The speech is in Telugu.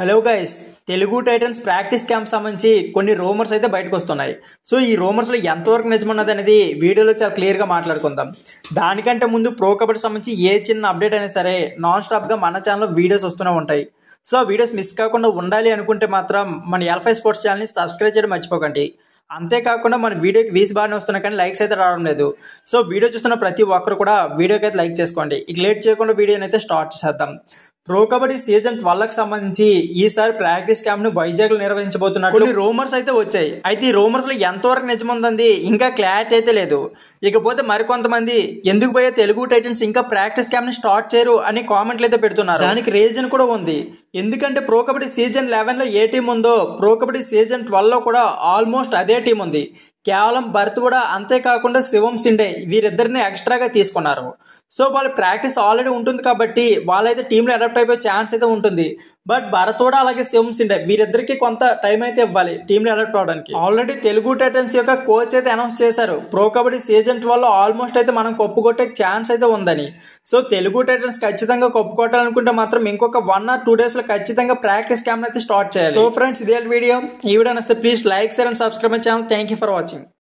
Hello guys, Telugu Titans practice camp సంబంధించి కొన్ని రూమర్స్ అయితే బయటకు వస్తున్నాయి. సో ఈ రూమర్స్లో ఎంతవరకు నిజమన్నది అనేది వీడియోలో చాలా క్లియర్గా మాట్లాడుకుందాం. దానికంటే ముందు ప్రో కబడ్డీ సంబంధించి ఏ చిన్న అప్డేట్ అయినా సరే నాన్ స్టాప్గా మన ఛానల్లో వీడియోస్ వస్తూనే ఉంటాయి. సో వీడియోస్ మిస్ కాకుండా ఉండాలి అనుకుంటే మాత్రం మన L5 స్పోర్ట్స్ ఛానల్ని సబ్స్క్రైబ్ చేయడం మర్చిపోకండి. అంతేకాకుండా మన వీడియోకి వ్యూస్ బాగానే వస్తున్నాయి కానీ లైక్స్ అయితే రావడం లేదు. సో వీడియో చూస్తున్న ప్రతి ఒక్కరు కూడా వీడియోకి అయితే లైక్ చేసుకోండి. ఇక లేట్ చేయకుండా వీడియోని అయితే స్టార్ట్ చేద్దాం. ప్రో కబడ్డీ సీజన్ 12కి సంబంధించి ఈసారి ప్రాక్టీస్ క్యాంప్ ను వైజాగ్ లో నిర్వహించబోతున్నట్లు కొన్ని రూమర్స్ అయితే వచ్చాయి. అయితే ఈ రూమర్స్ లో ఎంతవరకు నిజముంది ఇంకా క్లారిటీ అయితే లేదు. ఇకపోతే మరికొంతమంది ఎందుకు పోయే తెలుగు టైటన్స్ ఇంకా ప్రాక్టీస్ క్యాంప్ ని స్టార్ట్ చేయరు అని కామెంట్లు అయితే పెడుతున్నారు. దానికి రీజన్ కూడా ఉంది. ఎందుకంటే ప్రో కబడ్డీ సీజన్ 11 లో ఏ టీం ఉందో ప్రో కబడ్డీ సీజన్ 12 లో కూడా ఆల్మోస్ట్ అదే టీం ఉంది. కేవలం భరత్ కూడా, అంతేకాకుండా శివం సిండే వీరిద్దరిని ఎక్స్ట్రాగా తీసుకున్నారు. సో వాళ్ళ ప్రాక్టీస్ ఆల్రెడీ ఉంటుంది కాబట్టి వాళ్ళైతే టీంలో అడాప్ట్ అయిపోయే ఛాన్స్ అయితే ఉంటుంది. బట్ భరత్ కూడా అలాగే శివం సిండే వీరిద్దరికి కొంత టైం అయితే ఇవ్వాలి టీంలో అడాప్ట్ అవడానికి. ఆల్రెడీ తెలుగు టైటన్స్ యొక్క కోచ్ అయితే అనౌన్స్ చేశారు ప్రో కబడ్డీ సీజన్ 12 లో ఆల్మోస్ట్ అయితే మనం కొట్టుకొట్టే ఛాన్స్ అయితే ఉందని. సో తెలుగు టైటన్స్ ఖచ్చితంగా కొట్టుకోవాలనుకుంటే మాత్రం ఇంకొక 1 or 2 days లో ఖచ్చితంగా ప్రాక్టీస్ క్యాంప్ అయితే స్టార్ట్ చేయాలి. సో ఫ్రెండ్స్, ఇదే వీడియో. ఈ వీడియో నచ్చితే please like, share and subscribe my channel. Thank you for watching.